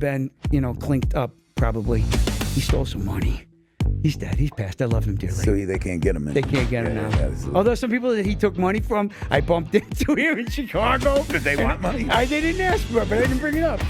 been, clinked up probably. He stole some money. He's dead. He's passed. I love him dearly. So they can't get him in. They can't get him now. Although some people that he took money from, I bumped into here in Chicago. Did they want money? They didn't ask for it, but I didn't bring it up.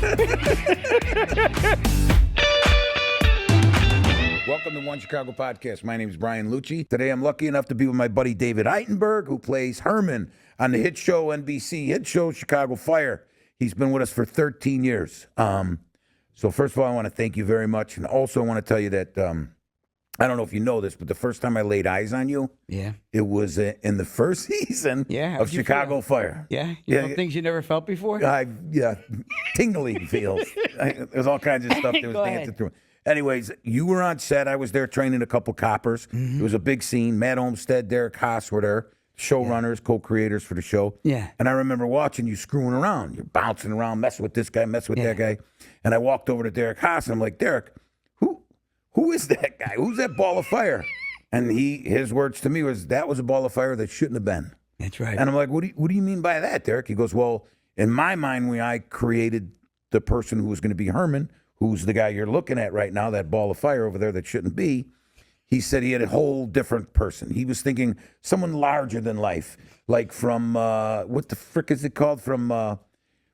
Welcome to One Chicago Podcast. My name is Brian Luce. Today I'm lucky enough to be with my buddy David Eigenberg, who plays Herrmann on the hit show NBC, hit show Chicago Fire. He's been with us for 13 years. So first of all, I want to thank you very much. And also I want to tell you that, I don't know if you know this, but the first time I laid eyes on you, it was in the first season of Chicago Fire. Yeah? You know things you never felt before? Tingling feels. There's all kinds of stuff that was dancing through. Anyways, you were on set. I was there training a couple coppers. Mm-hmm. It was a big scene. Matt Olmstead, Derek Haas were there, showrunners, co-creators for the show. Yeah. And I remember watching you screwing around. You're bouncing around, messing with this guy, messing with that guy. And I walked over to Derek Haas, and I'm like, Derek, who is that guy? Who's that ball of fire? And his words to me was, that was a ball of fire that shouldn't have been. That's right. And I'm like, what do you mean by that, Derek? He goes, well, in my mind, when I created the person who was going to be Herrmann, who's the guy you're looking at right now, that ball of fire over there that shouldn't be, he said he had a whole different person. He was thinking someone larger than life, like from, what the frick is it called? From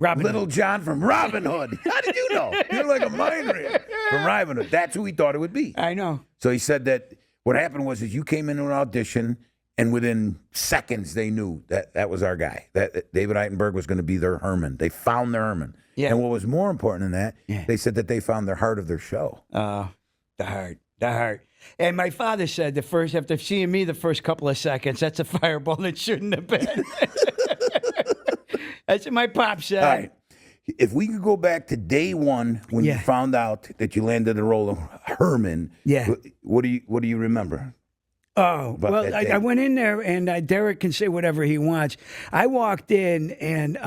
Little John from Robin Hood. How did you know? You're like a mind reader. From Robin Hood. That's who he thought it would be. I know. So he said that what happened was you came into an audition, and within seconds they knew that was our guy, that David Eigenberg was going to be their Herrmann. They found their Herrmann. Yeah. And what was more important than that, they said that they found their heart of their show. The heart. And my father said after seeing me the first couple of seconds, that's a fireball that shouldn't have been. That's what my pop said. All right. If we could go back to day one when you found out that you landed the role of Herrmann, what do you remember? Oh, well, I went in there, and Derek can say whatever he wants. I walked in, and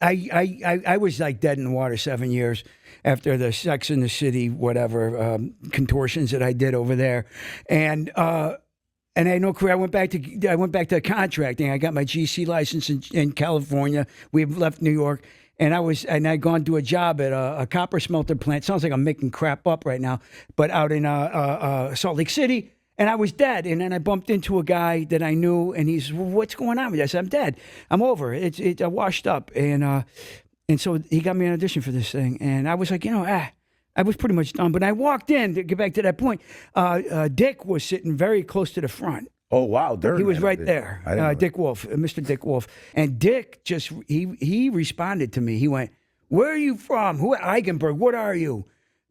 I was like dead in the water 7 years after the Sex in the City, whatever, contortions that I did over there. And I had no career. I went back to contracting. I got my GC license in California. We left New York. And I'd gone to a job at a copper smelter plant. Sounds like I'm making crap up right now, but out in Salt Lake City. And I was dead. And then I bumped into a guy that I knew, and he's, well, what's going on with you? I said, I'm dead. I'm over. I washed up. And so he got me an audition for this thing. And I was like, I was pretty much done. But I walked in, to get back to that point, Dick was sitting very close to the front. Oh, wow. He was right there, Dick Wolf, Mr. Dick Wolf. And Dick he responded to me. He went, where are you from? Who, Eigenberg, what are you?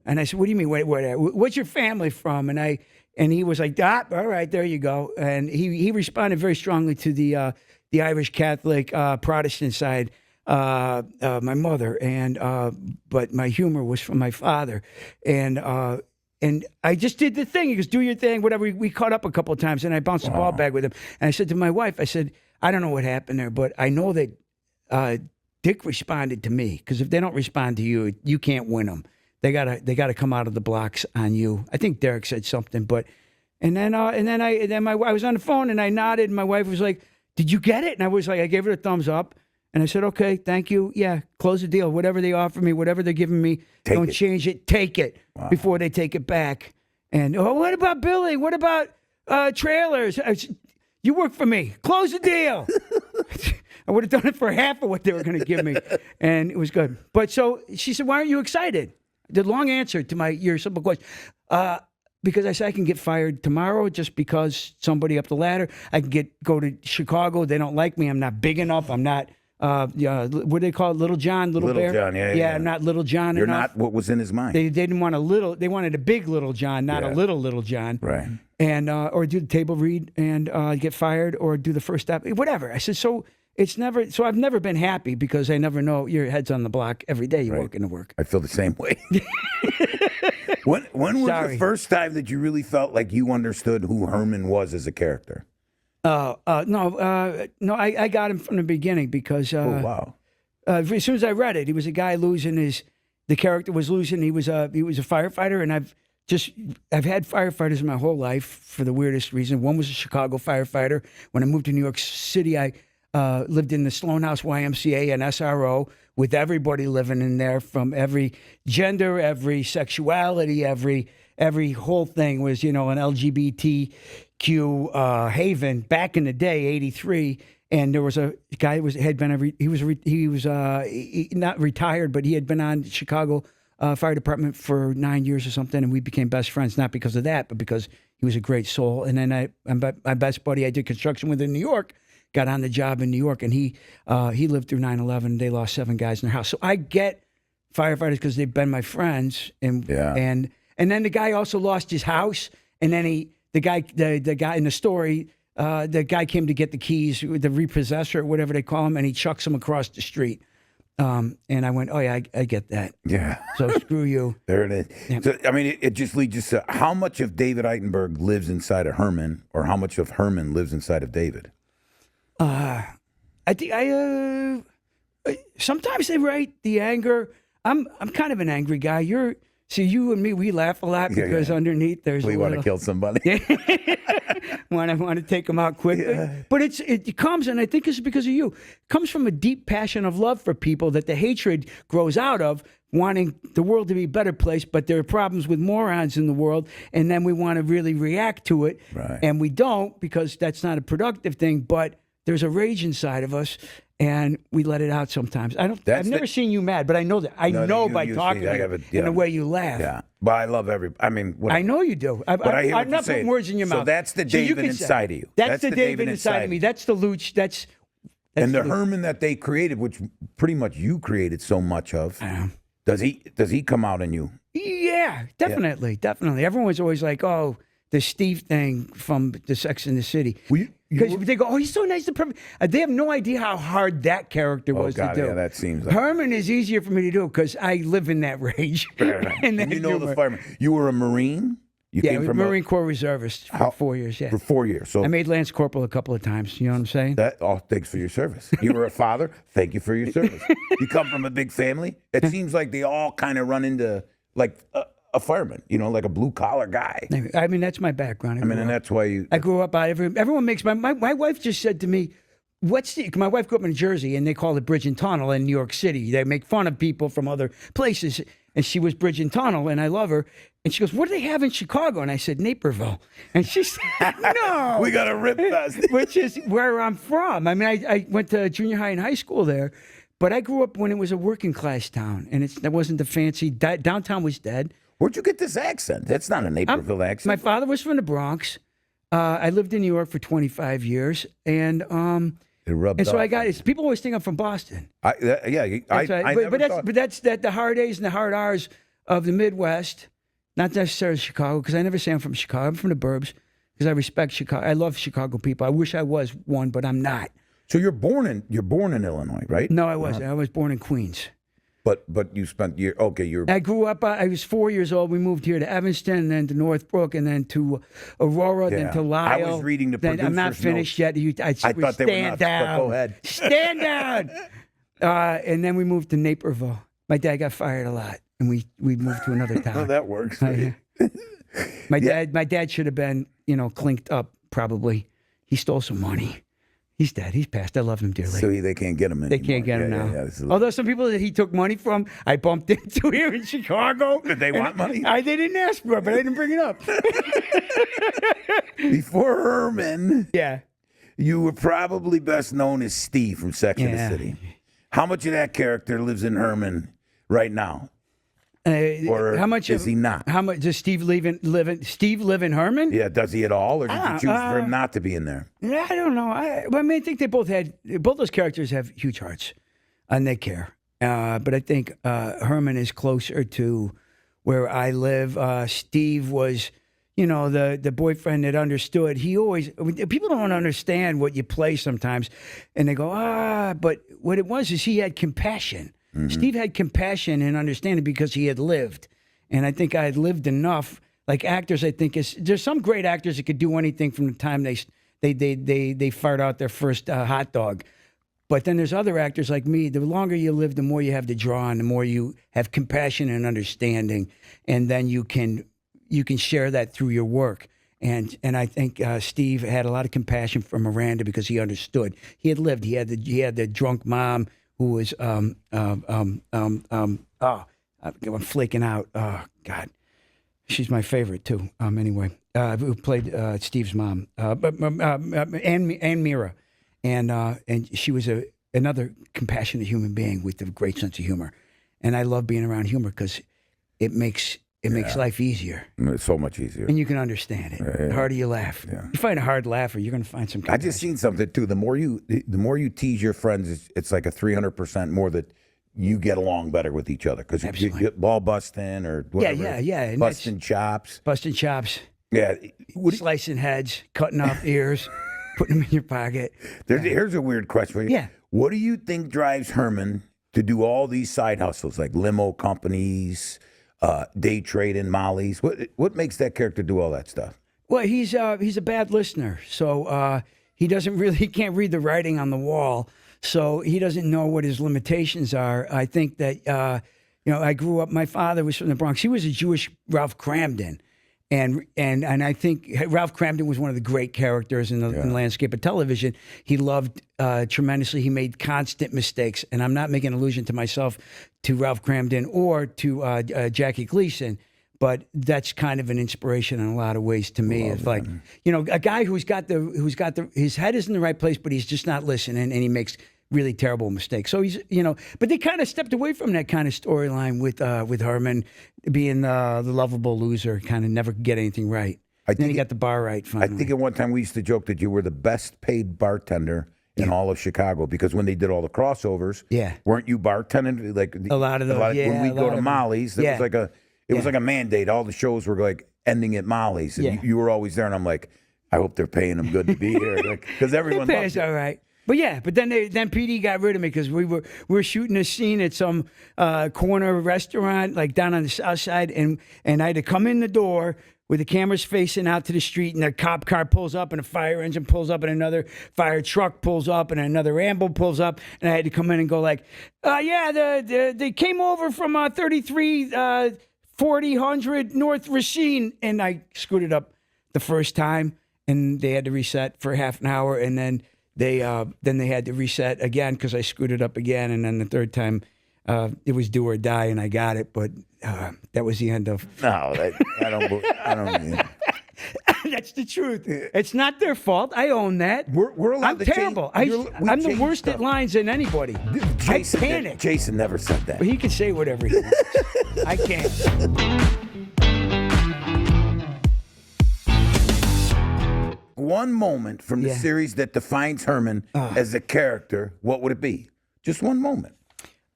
And I said, what do you mean, what's your family from? And he was like, all right, there you go. And he responded very strongly to the Irish Catholic Protestant side, my mother, but my humor was from my father. And I just did the thing. He goes, do your thing, whatever. We caught up a couple of times, and I bounced the ball back with him. And I said to my wife, I don't know what happened there, but I know that Dick responded to me, because if they don't respond to you, you can't win them. They gotta come out of the blocks on you. I think Derek said something, and then I was on the phone and I nodded, and my wife was like, "Did you get it?" And I was like, I gave it a thumbs up, and I said, "Okay, thank you. Yeah, close the deal. Whatever they offer me, whatever they're giving me, don't change it. Take it before they take it back." And what about Billy? What about trailers? You work for me. Close the deal. I would have done it for half of what they were going to give me, and it was good. But so she said, "Why aren't you excited?" The long answer to your simple question, because I said I can get fired tomorrow just because somebody up the ladder. I can go to Chicago. They don't like me. I'm not big enough. I'm not, what do they call it? Little John, Little Bear? John, yeah. Yeah, I'm not Little John You're enough. not what was in his mind. They didn't want they wanted a big Little John, not a little John. Right. And, or do the table read and get fired, or do the first step, whatever. I said, so I've never been happy, because I never know, your head's on the block every day you walk into work. I feel the same way. When was the first time that you really felt like you understood who Herrmann was as a character? No, I got him from the beginning, because as soon as I read it, he was a guy the character was losing. He was a firefighter, and I've had firefighters my whole life for the weirdest reason. One was a Chicago firefighter. When I moved to New York City, lived in the Sloan House YMCA and SRO with everybody living in there from every gender, every sexuality, every whole thing was, an LGBTQ haven back in the day, 83. And there was a guy who was not retired, but he had been on Chicago Fire Department for 9 years or something, and we became best friends, not because of that, but because he was a great soul. And then my best buddy, I did construction with in New York, got on the job in New York, and he lived through 9/11. They lost 7 guys in their house. So I get firefighters because they've been my friends, and then the guy also lost his house, and then the guy in the story. The guy came to get the keys, the repossessor, whatever they call him, and he chucks him across the street. And I went, oh, yeah, I get that. Yeah. So screw you. There it is. Yeah. So, I mean, it just leads us to how much of David Eigenberg lives inside of Herrmann, or how much of Herrmann lives inside of David? I think sometimes they write the anger. I'm kind of an angry guy. See, you and me, we laugh a lot because underneath there's we want to kill somebody. want to take them out quick. Yeah. But it comes, and I think it's because of you. It comes from a deep passion of love for people that the hatred grows out of, wanting the world to be a better place, but there are problems with morons in the world, and then we want to really react to it. Right. And we don't, because that's not a productive thing, but there's a rage inside of us. And we let it out sometimes. I've never seen you mad, but I know that. I know by talking to you and the way you laugh. Yeah, but I love I know you do. I'm not putting words in your mouth. So that's the David inside of you. That's the David inside of me. That's the Luce. That's and the Herrmann that they created, which pretty much you created so much of. Does he come out in you? Yeah, definitely. Everyone's always like, oh, the Steve thing from the Sex and the City. Because they go, oh, he's so nice and perfect. They have no idea how hard that character was to do. Yeah, that seems like Herrmann is easier for me to do because I live in that rage. And you know the fireman. You were a Marine? You came from Marine Corps reservist for 4 years, yeah. For 4 years. So I made Lance Corporal a couple of times. You know what I'm saying? Thanks for your service. You were a father. Thank you for your service. You come from a big family. It seems like they all kind of run into like a fireman, like a blue collar guy. I mean, that's my background. And that's why I grew up. Everyone makes my wife just said to me, my wife grew up in Jersey, and they call it Bridge and Tunnel in New York City. They make fun of people from other places, and she was Bridge and Tunnel, and I love her. And she goes, what do they have in Chicago? And I said, Naperville. And she said, no. We got a rip fest. Which is where I'm from. I mean, I went to junior high and high school there, but I grew up when it was a working class town, and it wasn't the fancy, downtown was dead. Where'd you get this accent? That's not a Naperville accent. My father was from the Bronx. I lived in New York for 25 years, and it rubbed so off. I got it. People always think I'm from Boston. But that's the hard A's and the hard R's of the Midwest, not necessarily Chicago, because I never say I'm from Chicago. I'm from the burbs because I respect Chicago. I love Chicago people. I wish I was one, but I'm not. So you're born in Illinois, right? No, I wasn't. I was born in Queens. But you spent I grew up. I was 4 years old. We moved here to Evanston, and then to Northbrook, and then to Aurora, then to Lisle. I was reading the producer's I'm not finished notes. Yet. I thought they were nuts, but go ahead. Stand down. And then we moved to Naperville. My dad got fired a lot, and we moved to another town. Oh, that works. My dad should have been clinked up. Probably he stole some money. He's dead. He's passed. I love him dearly. So they can't get him anymore. They can't get him now. Although some people that he took money from, I bumped into here in Chicago. Did they want money? They didn't ask for it, but I didn't bring it up. Before Herrmann, yeah, you were probably best known as Steve from Sex and the City. How much of that character lives in Herrmann right now? Or how much is he not? How much does Steve live in Herrmann? Yeah, does he at all, or did you choose for him not to be in there? I don't know. I think they both those characters have huge hearts, and they care. But I think Herrmann is closer to where I live. Steve was, the boyfriend that understood. People don't understand what you play sometimes, and they go, but what it was is he had compassion. Mm-hmm. Steve had compassion and understanding because he had lived. And I think I had lived enough. Like actors, I think there's some great actors that could do anything from the time they fired out their first hot dog. But then there's other actors like me. The longer you live, the more you have to draw on, the more you have compassion and understanding. And then you can share that through your work. And I think Steve had a lot of compassion for Miranda because he understood. He had lived. He had the drunk mom who was I'm flaking out. Oh God, she's my favorite too. Anyway, who played Steve's mom, Ann Mira, and she was another compassionate human being with a great sense of humor. And I love being around humor because it makes life easier. It's so much easier. And you can understand it. The harder you laugh. Yeah. You find a hard laugher, you're going to find some compassion. I just seen something, too. The more you tease your friends, it's like a 300% more that you get along better with each other. Because you get ball busting or whatever. Yeah. And busting chops. Busting chops. Yeah. Slicing heads, cutting off ears, putting them in your pocket. Here's a weird question for you. Yeah. What do you think drives Herrmann to do all these side hustles, like limo companies, day trading, mollies? What makes that character do all that stuff? Well, he's a bad listener, so he can't read the writing on the wall, so he doesn't know what his limitations are. I think that I grew up. My father was from the Bronx. He was a Jewish Ralph Cramden, and I think Ralph Cramden was one of the great characters in the landscape of television. He loved tremendously. He made constant mistakes, and I'm not making an allusion to myself, to Ralph Cramden or to Jackie Gleason, but that's kind of an inspiration in a lot of ways to me. It's like, a guy who's got his head is in the right place, but he's just not listening, and he makes really terrible mistakes. So he's, but they kind of stepped away from that kind of storyline with Herrmann being the lovable loser, kind of never get anything right. Then he got the bar right finally. I think at one time we used to joke that you were the best paid bartender in all of Chicago, because when they did all the crossovers, weren't you bartending? Like a lot of those, when we go to Molly's, it was like a mandate. All the shows were like ending at Molly's, and you were always there. And I'm like, I hope they're paying them good to be here, because everyone loves it. All right. But then PD got rid of me because we were shooting a scene at some corner restaurant like down on the south side, and I had to come in the door with the cameras facing out to the street, and a cop car pulls up, and a fire engine pulls up, and another fire truck pulls up, and another ambulance pulls up, and I had to come in and go like, they came over from 3340 North Racine, and I screwed it up the first time, and they had to reset for half an hour, and then they had to reset again because I screwed it up again, and then the third time it was do or die, and I got it, but that was the end of. No, I don't. That's the truth. It's not their fault. I own that. We're allowed I'm to terrible. I'm the worst at lines than anybody. I panic. Jason never said that. But he can say whatever he wants. I can't. One moment from the series that defines Herrmann as a character, what would it be? Just one moment.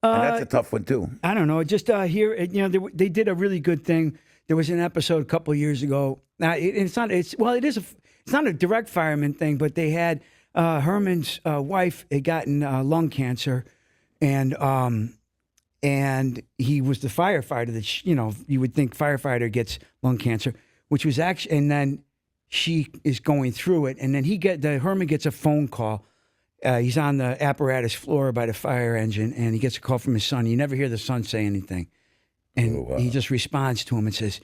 And that's a tough one too. I don't know. Just here, they did a really good thing. There was an episode a couple of years ago. It's not a direct fireman thing, but they had Herrmann's wife had gotten lung cancer, and he was the firefighter that you would think firefighter gets lung cancer, which was actually, and then she is going through it, and then Herrmann gets a phone call. He's on the apparatus floor by the fire engine, and he gets a call from his son. You never hear the son say anything. And he just responds to him and says,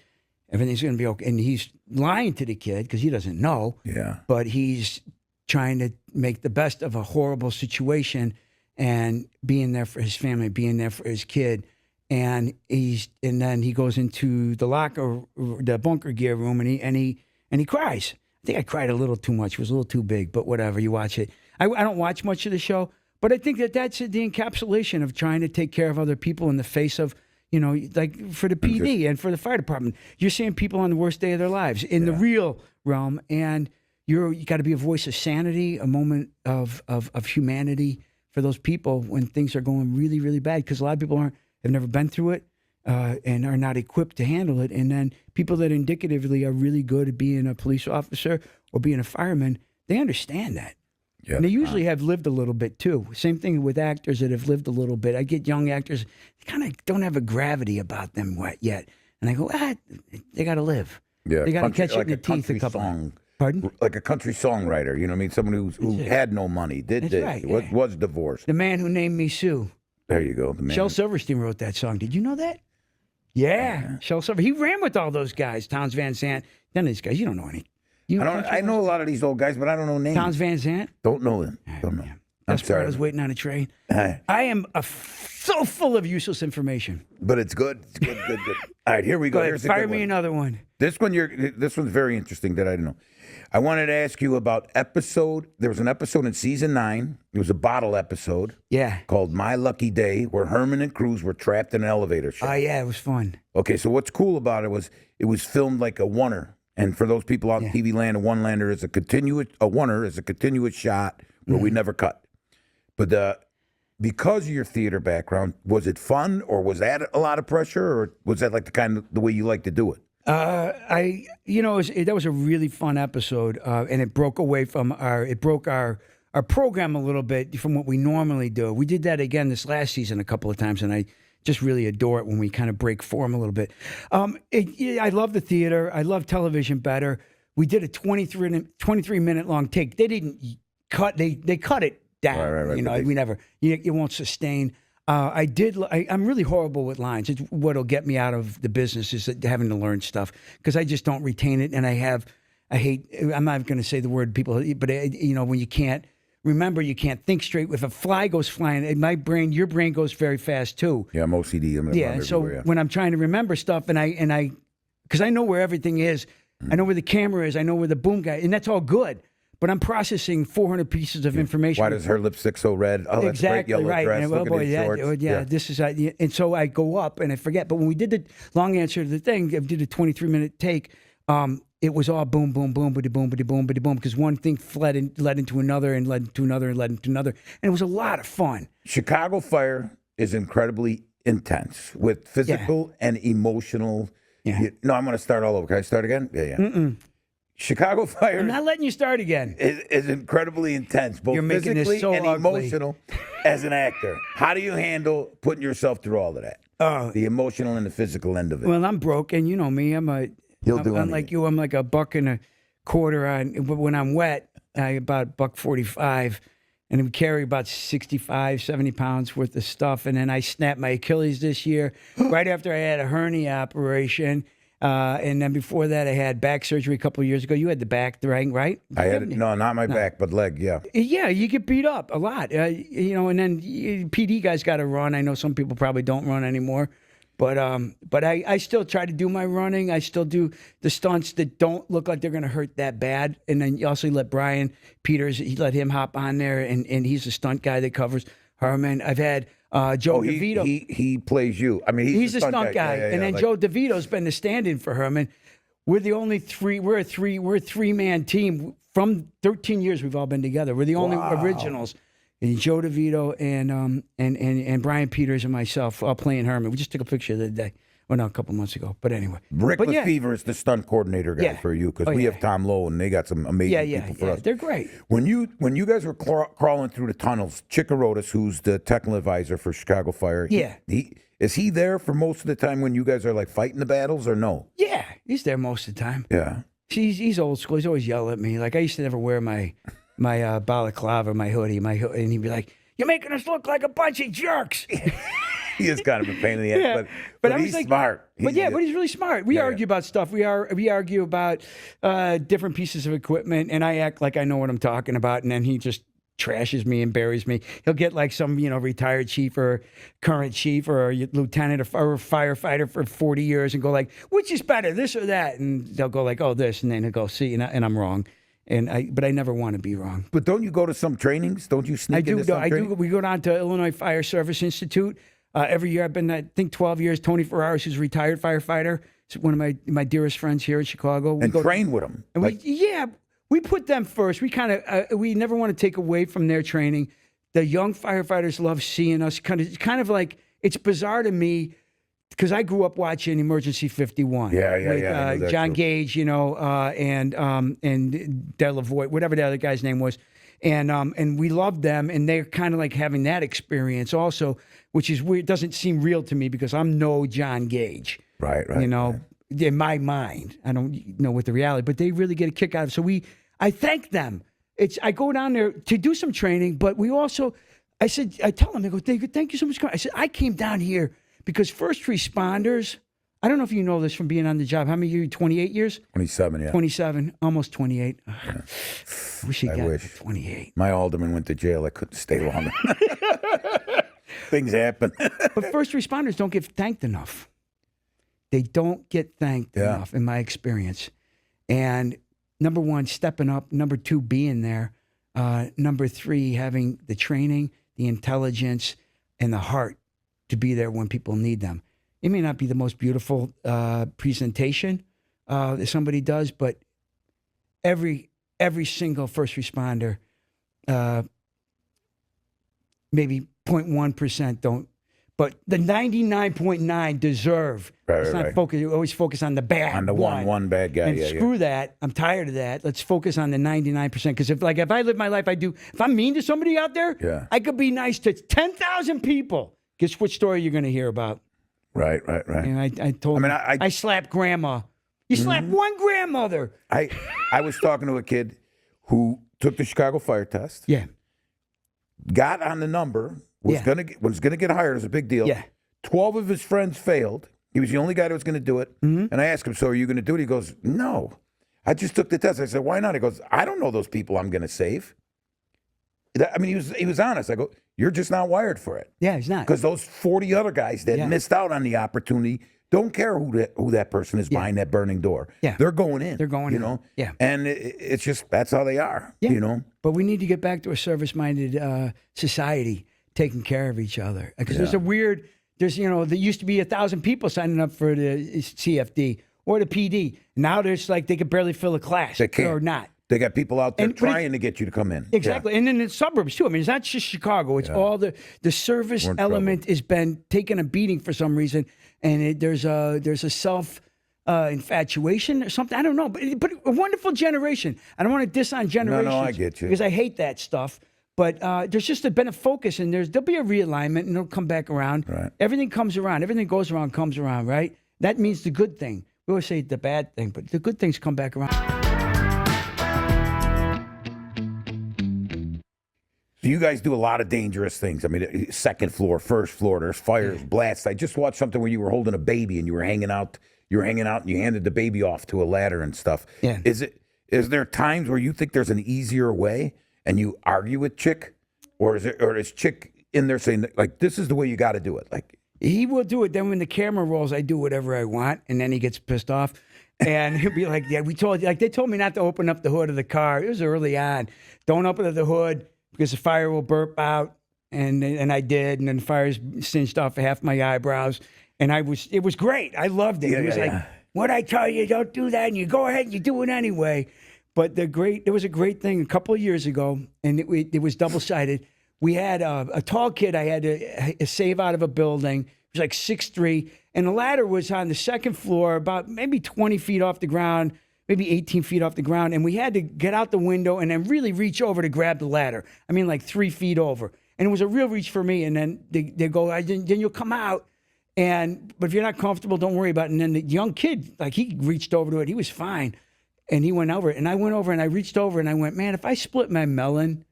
everything's going to be okay. And he's lying to the kid because he doesn't know. Yeah. But he's trying to make the best of a horrible situation and being there for his family, being there for his kid. And then he goes into the bunker gear room, and he cries. I think I cried a little too much. It was a little too big, but whatever. You watch it. I don't watch much of the show, but I think that's the encapsulation of trying to take care of other people in the face of, like for the PD and for the fire department. You're seeing people on the worst day of their lives in the real realm, and you got to be a voice of sanity, a moment of humanity for those people when things are going really, really bad, because a lot of people have never been through it. And are not equipped to handle it. And then people that indicatively are really good at being a police officer or being a fireman, they understand that. Yeah. And they usually have lived a little bit too. Same thing with actors that have lived a little bit. I get young actors, they kind of don't have a gravity about them yet. And I go, they got to live. Yeah, they got to catch it in the teeth a couple. Pardon? Like a country songwriter, you know what I mean? Someone who had no money, was divorced. The Man Who Named Me Sue. There you go. Shel Silverstein wrote that song. Did you know that? Yeah. Shel Silverstein. He ran with all those guys, Towns Van Sant. None of these guys. You don't know any. I know a lot of these old guys, but I don't know names. Towns Van Zandt? Don't know them. Don't know. I'm sorry. Desperados Waiting on a Train. I am so full of useless information. But it's good. It's good. All right, here we go. Go ahead, Here's fire me another one. This one's very interesting that I didn't know. I wanted to ask you about there was an episode in season 9. It was a bottle episode. Yeah. Called My Lucky Day, where Herrmann and Cruz were trapped in an elevator shaft. Oh, yeah, it was fun. Okay, so what's cool about it was filmed like a oneer. And for those people out in TV land, a one-lander is a oneer is a continuous shot where we never cut. But because of your theater background, was it fun, or was that a lot of pressure, or was that like the way you like to do it? That was a really fun episode, and it broke away from our program a little bit from what we normally do. We did that again this last season a couple of times, and I just really adore it when we kind of break form a little bit. I love the theater. I love television better. We did a 23-minute long take. They didn't cut. They cut it down. Right. We never. It won't sustain. I'm really horrible with lines. It's what'll get me out of the business is having to learn stuff because I just don't retain it, and I'm not going to say the word people, but when you can't remember, you can't think straight. If a fly goes flying, your brain goes very fast too. Yeah, I'm OCD. And so when I'm trying to remember stuff, because I know where everything is, I know where the camera is, I know where the boom guy, and that's all good. But I'm processing 400 pieces of information. Why does her lipstick so red? Oh, that's exactly great. Yellow right. dress. Well, boy, this is, and so I go up and I forget. But when we did the long answer to the thing, I did a 23-minute take. It was all boom, boom, boom, bitty, boom, bitty, boom, bitty, boom, because one thing led into another and led to another and led into another, and it was a lot of fun. Chicago Fire is incredibly intense with physical and emotional. Yeah. No, I'm going to start all over. Can I start again? Yeah. Mm-mm. Chicago Fire. I'm not letting you start again. Is incredibly intense, both physically and emotional as an actor. How do you handle putting yourself through all of that? The emotional and the physical end of it. Well, I'm broke, and you know me. Unlike you, I'm like $1.25 on. When I'm wet, I about $1.45, and we carry about 65, 70 pounds worth of stuff. And then I snapped my Achilles this year, right after I had a hernia operation. And then before that, I had back surgery a couple of years ago. You had the back, right? I had no, not my back, but leg. Yeah. Yeah, you get beat up a lot. And then PD guys got to run. I know some people probably don't run anymore, but I still try to do my running. I still do the stunts that don't look like they're going to hurt that bad. And then you also let Brian Peters, let him hop on there, and he's a stunt guy that covers Herrmann. I've had Joe DeVito. He plays you. I mean, he's a stunt guy. And then Joe DeVito's been the stand-in for Herrmann. We're the only three. We're a three-man team. From 13 years, we've all been together. We're the only originals. And Joe DeVito and Brian Peters and myself all playing Herrmann. We just took a picture the other day. Well, no, a couple months ago. But anyway. Rick LeFevours is the stunt coordinator guy for you because we have Tom Lowe and they got some amazing people for us. They're great. When you guys were crawling through the tunnels, Chikerotis, who's the technical advisor for Chicago Fire, is he there for most of the time when you guys are like fighting the battles or no? Yeah, he's there most of the time. Yeah. He's old school. He's always yelling at me. Like I used to never wear my balaclava, my hoodie, and he'd be like, "You're making us look like a bunch of jerks." He is kind of a pain in the ass, but he's smart. But he's really smart. We argue about stuff. We argue about different pieces of equipment, and I act like I know what I'm talking about, and then he just trashes me and buries me. He'll get like some retired chief or current chief or a lieutenant or a firefighter for 40 years and go like, which is better, this or that? And they'll go like, oh, this, and then he'll go, see, and I'm wrong. But I never want to be wrong. But don't you go to some trainings? Don't you sneak into some trainings? I do. We go down to Illinois Fire Service Institute. Every year I've been, I think, 12 years. Tony Ferraris, who's a retired firefighter, is one of my dearest friends here in Chicago. And train with them. And we put them first. We kind of we never want to take away from their training. The young firefighters love seeing us. Kind of like, it's bizarre to me because I grew up watching Emergency 51. With John Gage, and Delavoye, whatever the other guy's name was. And we loved them, and they're kind of like having that experience also, which is weird. It doesn't seem real to me because I'm no John Gage. Right. In my mind, I don't know what the reality, but they really get a kick out of it. So I thank them. I go down there to do some training, but we also, I tell them, they go, thank you so much. I said, I came down here because first responders, I don't know if you know this from being on the job. How many years? 28 years? 27, yeah. 27, almost 28. Wish he got wish. to 28. My alderman went to jail. I couldn't stay longer. Things happen. But first responders don't get thanked enough. They don't get thanked enough, in my experience. And number one, stepping up. Number two, being there. Number three, having the training, the intelligence, and the heart to be there when people need them. It may not be the most beautiful presentation that somebody does, but every single first responder, maybe 0.1% don't, but the 99.9 deserve. Let's not focus. You always focus on the bad. On the one bad guy. And screw that. I'm tired of that. Let's focus on the 99%. Because if I live my life, if I'm mean to somebody out there, I could be nice to 10,000 people. Guess what story you're going to hear about? Right. And I told him, I slapped grandma. You slapped one grandmother. I was talking to a kid who took the Chicago fire test. Yeah. Got on the number, was gonna get hired. It was a big deal. Yeah. 12 of his friends failed. He was the only guy that was going to do it. And I asked him, so are you going to do it? He goes, no. I just took the test. I said, why not? He goes, I don't know those people I'm going to save. I mean, he was honest. I go, you're just not wired for it. Yeah, he's not. Because those 40 other guys that missed out on the opportunity don't care who that person is behind that burning door. Yeah. They're going in. They're going in. Yeah. And it's just, that's how they are, But we need to get back to a service-minded society taking care of each other. Because there used to be 1,000 people signing up for the CFD or the PD. Now there's they could barely fill a class. They can't. Or not. They got people out there trying to get you to come in. Exactly. Yeah. And in the suburbs, too. I mean, it's not just Chicago. It's all the service element has been taking a beating for some reason. And there's a self infatuation or something. I don't know. But a wonderful generation. I don't want to diss on generations. No, I get you. Because I hate that stuff. But there's just been a focus, and there'll be a realignment, and it'll come back around. Right. Everything comes around. Everything goes around, comes around, right? That means the good thing. We always say the bad thing, but the good things come back around. So you guys do a lot of dangerous things. I mean, second floor, first floor, there's fires, blasts. I just watched something where you were holding a baby and you were hanging out and you handed the baby off to a ladder and stuff. Yeah. Is there times where you think there's an easier way and you argue with Chick? Or is Chick in there saying, this is the way you got to do it? He will do it. Then when the camera rolls, I do whatever I want, and then he gets pissed off. And he'll be like, yeah, we told you. They told me not to open up the hood of the car. It was early on. Don't open up the hood, because the fire will burp out, and I did, and then the fire's singed off half my eyebrows, and it was great. I loved it. He was like, "What I tell you, don't do that," and you go ahead and you do it anyway. But there was a great thing a couple of years ago, and it was double-sided. We had a tall kid I had to save out of a building. He was like 6'3", and the ladder was on the second floor, about maybe 20 feet off the ground, maybe 18 feet off the ground, and we had to get out the window and then really reach over to grab the ladder. I mean, like 3 feet over. And it was a real reach for me. And then they go, then you'll come out. But if you're not comfortable, don't worry about it. And then the young kid, he reached over to it. He was fine. And he went over it. And I went over and I reached over and I went, man, if I split my melon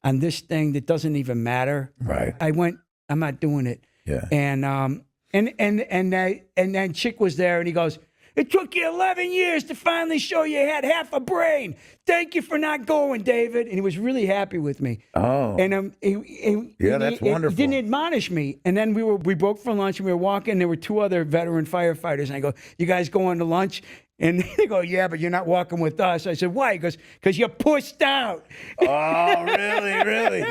on this thing that doesn't even matter, right? I'm not doing it. Yeah. And then Chick was there and he goes, it took you 11 years to finally show you had half a brain. Thank you for not going, David. And he was really happy with me. Oh. And that's wonderful. He didn't admonish me. And then we broke for lunch and we were walking. There were 2 other veteran firefighters. And I go, you guys going to lunch? And they go, yeah, but you're not walking with us. I said, why? He goes, because you're pushed out. Oh, really?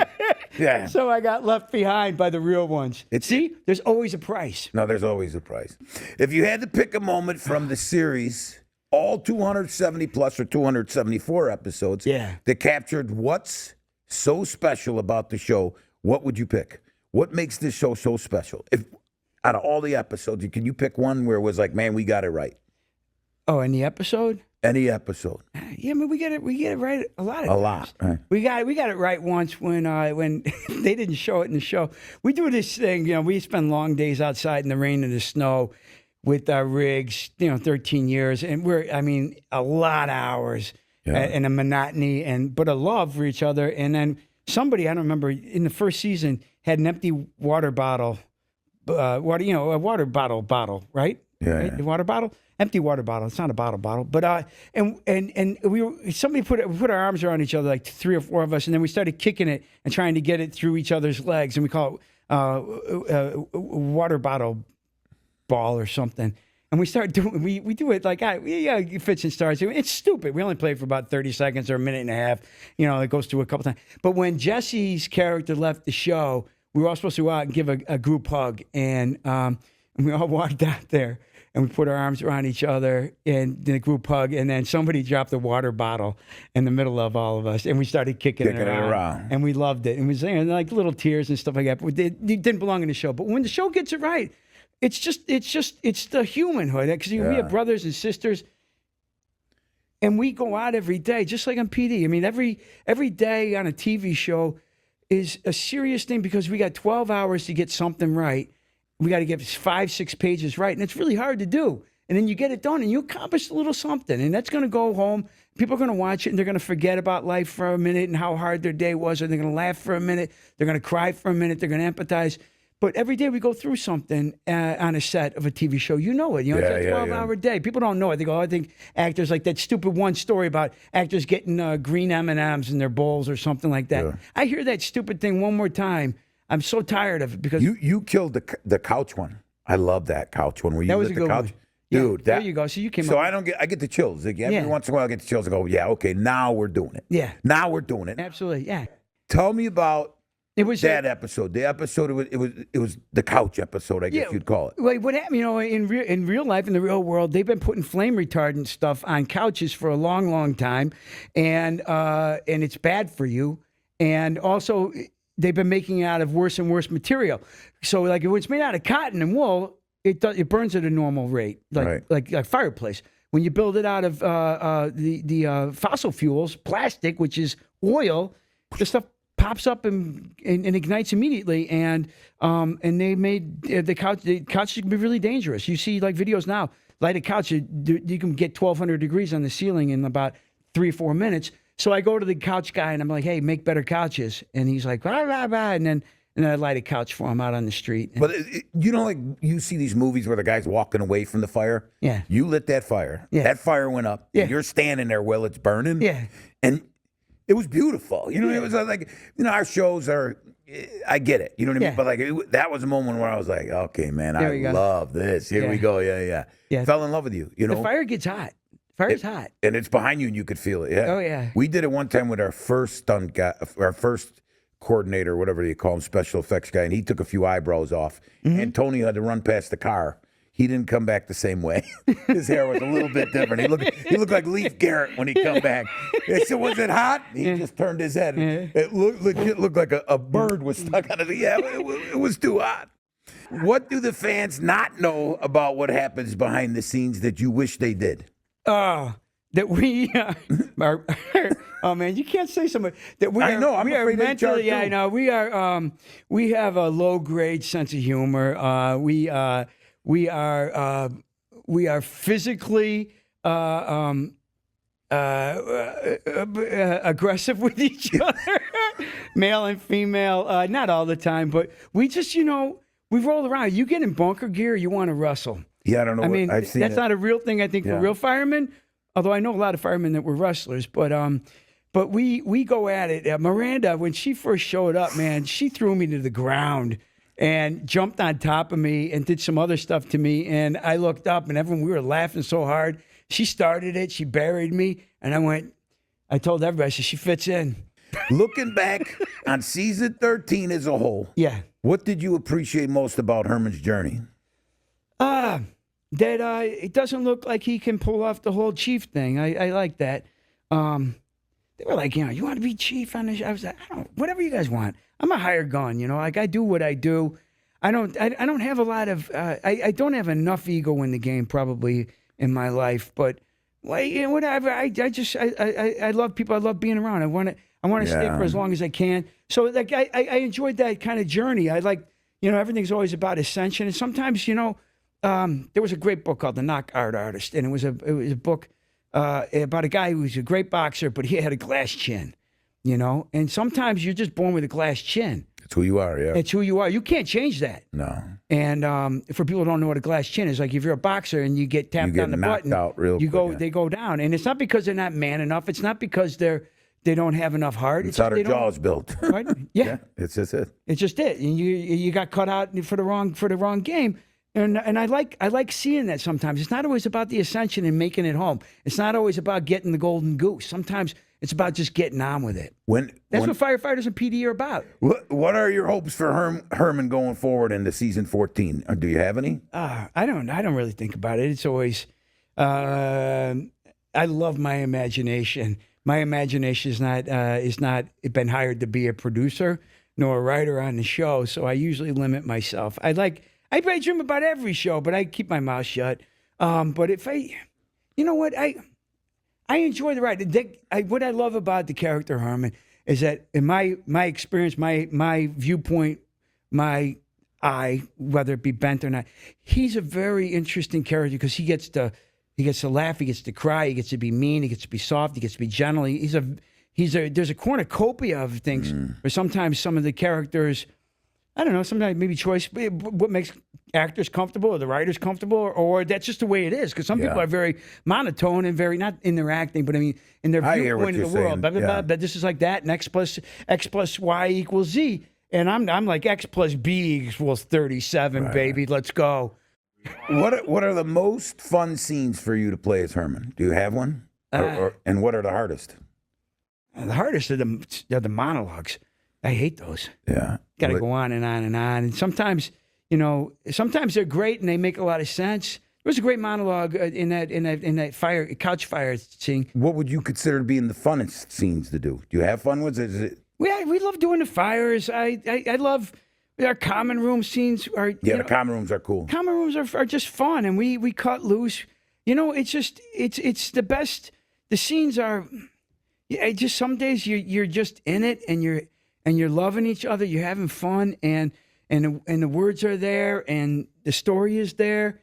Yeah. So I got left behind by the real ones. See, there's always a price. No, there's always a price. If you had to pick a moment from the series, all 270 plus or 274 episodes that captured what's so special about the show, what would you pick? What makes this show so special? If out of all the episodes, can you pick one where it was like, man, we got it right? Oh, any episode? Any episode. Yeah, I mean, we get it right a lot of times. A lot. Right. We got it right once when they didn't show it in the show. We do this thing, we spend long days outside in the rain and the snow with our rigs, 13 years, and a lot of hours and a monotony but a love for each other. And then somebody, I don't remember, in the first season had an empty water bottle, a water bottle, right? Yeah, right? yeah. The water bottle, empty water bottle. It's not a bottle. But and somebody we put our arms around each other, like 3 or 4 of us, and then we started kicking it and trying to get it through each other's legs, and we call it water bottle ball or something. And we start doing, we do it like, fits and starts. It's stupid. We only play for about 30 seconds or a minute and a half. It goes through a couple times. But when Jesse's character left the show, we were all supposed to go out and give a group hug. And we all walked out there and we put our arms around each other and did a group hug. And then somebody dropped a water bottle in the middle of all of us. And we started kicking it around. And we loved it. And we was like little tears and stuff like that. But it didn't belong in the show. But when the show gets it right, it's the humanhood, because we have brothers and sisters, and we go out every day, just like on PD. I mean, every day on a TV show is a serious thing because we got 12 hours to get something right. We got to get 5, 6 pages right, and it's really hard to do. And then you get it done, and you accomplish a little something, and that's going to go home. People are going to watch it, and they're going to forget about life for a minute and how hard their day was, and they're going to laugh for a minute. They're going to cry for a minute. They're going to empathize. But every day we go through something on a set of a TV show. You know it. It's a 12-hour day. People don't know it. They go, I think actors like that stupid one story about actors getting green M&Ms in their bowls or something like that. Yeah. I hear that stupid thing one more time. I'm so tired of it because you killed the couch one. I love that couch one where you lit the couch. One. Dude, there you go. So you came. So I get the chills. Like, every once in a while I get the chills. I go, yeah, okay, now we're doing it. Yeah. Now we're doing it. Absolutely. Yeah. Tell me about it was that episode. The episode it was the couch episode, I guess you'd call it. Well, what happened? In real life, in the real world, they've been putting flame retardant stuff on couches for a long, long time, and it's bad for you. And also, they've been making it out of worse and worse material. So, like, if it's made out of cotton and wool, it burns at a normal rate, like fireplace. When you build it out of the fossil fuels, plastic, which is oil, the stuff pops up and ignites immediately, and they made the couch. The couches can be really dangerous. You see like videos now, light a couch, you can get 1,200 degrees on the ceiling in about 3 or 4 minutes. So I go to the couch guy and I'm like, hey, make better couches, and he's like, blah, blah, blah. And then I light a couch for him out on the street. But you see these movies where the guy's walking away from the fire. Yeah, you lit that fire. Yeah, that fire went up. Yeah, you're standing there while it's burning. Yeah, and it was beautiful. It was like, our shows are, I get it. You know what I mean? Yeah. But that was a moment where I was like, okay, man, I love this. Here we go. Yeah. Fell in love with you. The fire gets hot. Fire's hot. And it's behind you and you could feel it. Yeah. Oh, yeah. We did it one time with our first stunt guy, our first coordinator, whatever you call him, special effects guy, and he took a few eyebrows off. Mm-hmm. Antonio had to run past the car. He didn't come back the same way. His hair was a little bit different. He looked like Leif Garrett when he come back. I said, was it hot? He just turned his head. Yeah. It looked like a bird was stuck on it. Yeah, it was too hot. What do the fans not know about what happens behind the scenes that you wish they did? That we are, oh man, you can't say something that we are. I know. I'm afraid mentally. Yeah, I know. We are. We have a low grade sense of humor. We are physically aggressive with each other, male and female. Not all the time, but we just, we roll around. You get in bunker gear, you want to wrestle. Yeah, I don't know. I've seen that's not a real thing. I think for real firemen. Although I know a lot of firemen that were wrestlers, but we go at it. Miranda, when she first showed up, man, she threw me to the ground and jumped on top of me and did some other stuff to me. And I looked up, and we were laughing so hard. She started it. She buried me, and I told everybody, I said, she fits in. Looking back on season 13 as a whole, what did you appreciate most about Herrmann's journey? That it doesn't look like he can pull off the whole chief thing. I like that. They were like, you want to be chief on the show? I was like, whatever you guys want. I'm a hired gun, like I do what I do. I don't have a lot of, I don't have enough ego in the game probably in my life, but whatever. I love people. I love being around. I want to stay for as long as I can. So like I enjoyed that kind of journey. I like, everything's always about ascension, and sometimes there was a great book called The Knock Art Artist, and it was a book about a guy who was a great boxer, but he had a glass chin, And sometimes you're just born with a glass chin. It's who you are, yeah. It's who you are. You can't change that. No. And for people who don't know what a glass chin is, like if you're a boxer and you get tapped on the button, out real quick, they go down. And it's not because they're not man enough. It's not because they don't have enough heart. It's how their jaw's built. Right? Yeah. It's just it. It's just it. And you got cut out for the wrong game. And I like seeing that sometimes. It's not always about the ascension and making it home. It's not always about getting the golden goose. Sometimes it's about just getting on with it. That's what firefighters and PD are about. What are your hopes for Herrmann going forward into season 14? Do you have any? I don't really think about it. It's always I love my imagination. My imagination is not been hired to be a producer nor a writer on the show, so I usually limit myself. I dream about every show, but I keep my mouth shut. But if you know what, I enjoy the ride. What I love about the character Herrmann is that in my experience, my viewpoint, my eye, whether it be bent or not, he's a very interesting character because he gets to laugh, he gets to cry, he gets to be mean, he gets to be soft, he gets to be gentle. There's a cornucopia of things where sometimes some of the characters, I don't know, sometimes maybe choice, what makes actors comfortable or the writers comfortable, or that's just the way it is. Because some people are very monotone and very, not in their acting, but I mean, in their viewpoint of the world. But this is like that, and X plus Y equals Z. And I'm like, X plus B equals 37, baby. Let's go. What are the most fun scenes for you to play as Herrmann? Do you have one? And what are the hardest? The hardest are the monologues. I hate those. Yeah. Got to go on and on and on. And sometimes, sometimes they're great and they make a lot of sense. There was a great monologue in that couch fire scene. What would you consider being the funnest scenes to do? Do you have fun with it? We love doing the fires. I love our common room scenes. The common rooms are cool. Common rooms are just fun, and we cut loose. It's the best. The scenes are. Just some days you're just in it, and you're loving each other. You're having fun, and the words are there, and the story is there,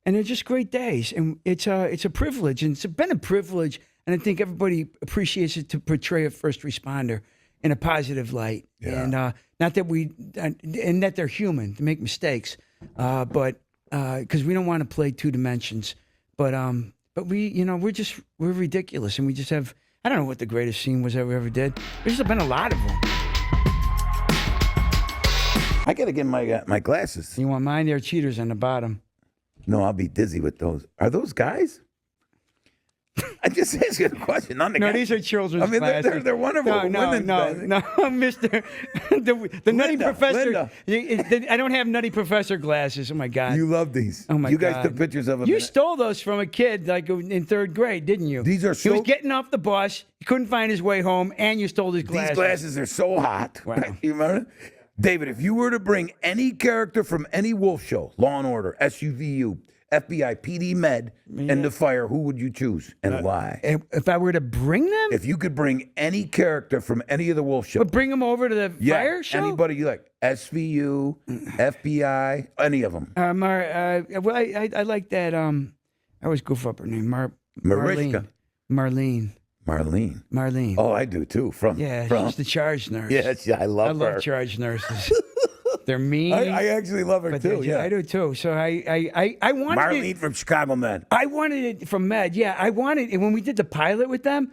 and they're just great days. And it's a privilege, and it's been a privilege. And I think everybody appreciates it to portray a first responder in a positive light, and not that and that they're human to make mistakes, but because we don't want to play two dimensions, but we're ridiculous, and we just have. I don't know what the greatest scene was that we ever did. There's been a lot of them. I got to get my glasses. You want mine? There are cheaters on the bottom. No, I'll be dizzy with those. Are those guys? I just asked you a question. No, these are children's glasses. They're wonderful. No, Mister, the Nutty Professor. I don't have Nutty Professor glasses. Oh my God! You love these. Oh my God! You guys took pictures of them. You stole those from a kid like in third grade, didn't you? These are. He was getting off the bus. He couldn't find his way home, and you stole his glasses. These glasses are so hot. Wow. You remember? David, if you were to bring any character from any Wolf show, Law and Order, SUVU, FBI, PD Med, and the Fire, who would you choose and why? If I were to bring them? If you could bring any character from any of the Wolf shows. But bring them over to the Fire show? Anybody you like. SVU, FBI, any of them. I like that. I always goof up her name. Marlene. Oh, I do too. She's the charge nurse. Yes, I love her. I love charge nurses. They're mean. I actually love her too. Yeah, I do too. So I wanted Marlene from Chicago Med. I wanted it from Med. Yeah, I wanted it when we did the pilot with them.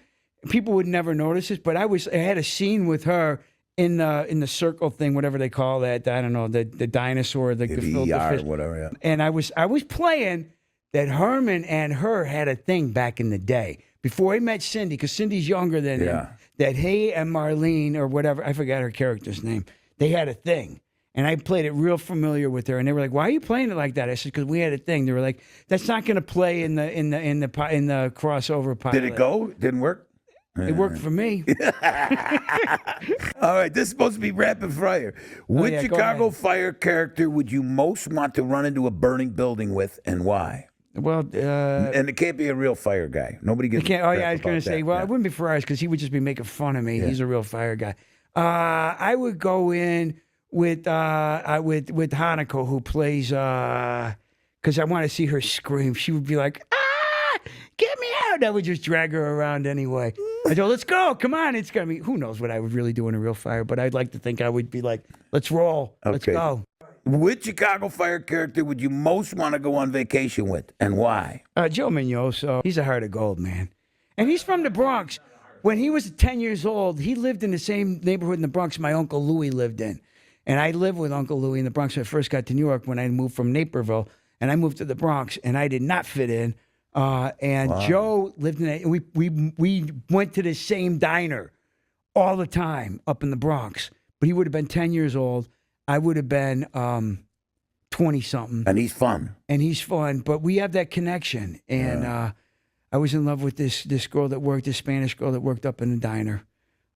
People would never notice this, but I had a scene with her in the circle thing, whatever they call that. I don't know, the dinosaur, the gefilte fish, whatever. Yeah. And I was playing that Herrmann and her had a thing back in the day before he met Cindy, because Cindy's younger than him. That he and Marlene or whatever, I forgot her character's name. They had a thing. And I played it real familiar with her, and they were like, "Why are you playing it like that?" I said, "Because we had a thing." They were like, "That's not going to play in the crossover pilot." Did it go? Didn't work? It worked for me. All right, this is supposed to be rapid fire. Which Chicago Fire character would you most want to run into a burning building with, and why? Well, and it can't be a real fire guy. Nobody gets. I was going to say, it wouldn't be Ferraris because he would just be making fun of me. Yeah. He's a real fire guy. I would go in with Hanako, who plays, because I want to see her scream. She would be like, "Ah, get me out!" I would just drag her around anyway. I go, let's go. Come on. It's going to be, who knows what I would really do in a real fire, but I'd like to think I would be like, let's roll. Let's Okay. go. Which Chicago Fire character would you most want to go on vacation with, and why? Joe Mignoso. He's a heart of gold, man. And he's from the Bronx. When he was 10 years old, he lived in the same neighborhood in the Bronx my Uncle Louie lived in. And I lived with Uncle Louie in the Bronx when I first got to New York when I moved from Naperville. And I moved to the Bronx, and I did not fit in. Joe lived in it. We went to the same diner all the time up in the Bronx. But he would have been 10 years old. I would have been 20-something. And he's fun. And he's fun. But we have that connection. And I was in love with this girl that worked, this Spanish girl that worked up in the diner.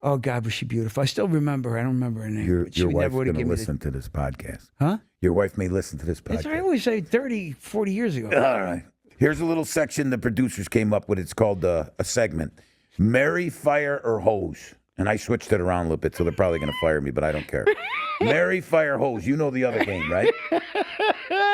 Oh, God, was she beautiful. I still remember her. I don't remember her name. Your wife's going to listen to this podcast. Huh? Your wife may listen to this podcast. I always say 30, 40 years ago. All right. Here's a little section the producers came up with. It's called a segment, Marry, Fire, or Hose. And I switched it around a little bit, so they're probably going to fire me, but I don't care. Marry, Fire, Hose. You know the other game, right?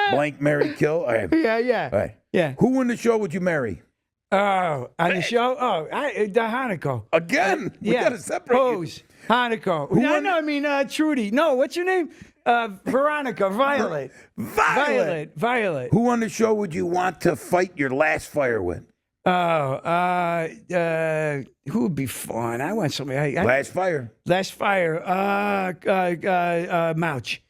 Blank, marry, kill. All right. Yeah. All right. Yeah. Who in the show would you marry? Oh, on the show? Oh, the Hanako. Again? We got to separate you. Hose. Hanako. I mean, Trudy. No, what's your name? Veronica. Violet. Violet. Who on the show would you want to fight your last fire with? Who would be fun? I want somebody. Last fire. Last fire. Mouch.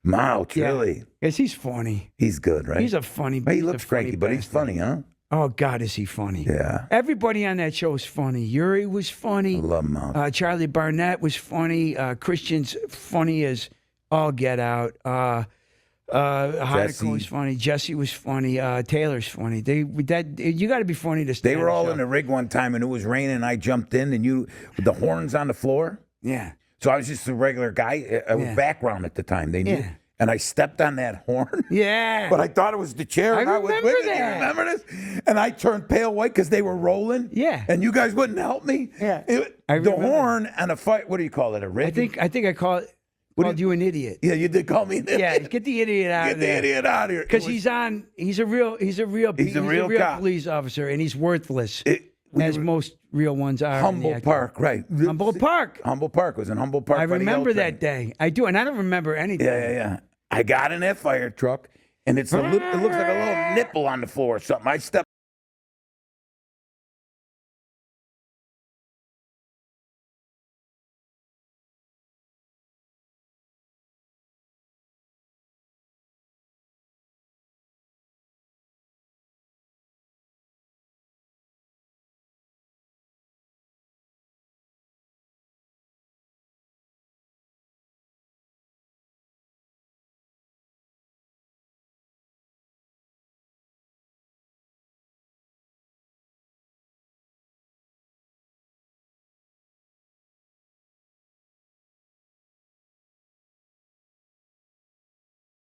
Mouch, really? Yes, he's funny. He's good, right? He's a funny. He looks cranky, but he's funny, huh? Oh, God, is he funny? Yeah. Everybody on that show is funny. Yuri was funny. I love Mouch. Charlie Barnett was funny. Christian's funny as all get out. Hanako was funny. Jesse was funny. Taylor's funny. You got to be funny to stay. They were all in the rig one time, and it was raining, and I jumped in, and you with the horns on the floor. Yeah. So I was just a regular guy. I was background at the time. They knew. Yeah. And I stepped on that horn. Yeah. But I thought it was the chair. I and was remember wiggling. that. You remember this? And I turned pale white because they were rolling. Yeah. And you guys wouldn't help me. Yeah. The remember horn and a fight. What do you call it? A rig? I think I called you an idiot. Yeah, you did call me an idiot. Yeah, get the idiot out of there. Get the idiot out of here. Because he's a real cop. police officer, and he's worthless. As most real ones are. Humboldt Park, right. Humboldt Park. Humboldt Park was in Humboldt Park. I remember that day. I do, and I don't remember anything. Yeah. I got in that fire truck, and it looks like a little nipple on the floor or something. I stepped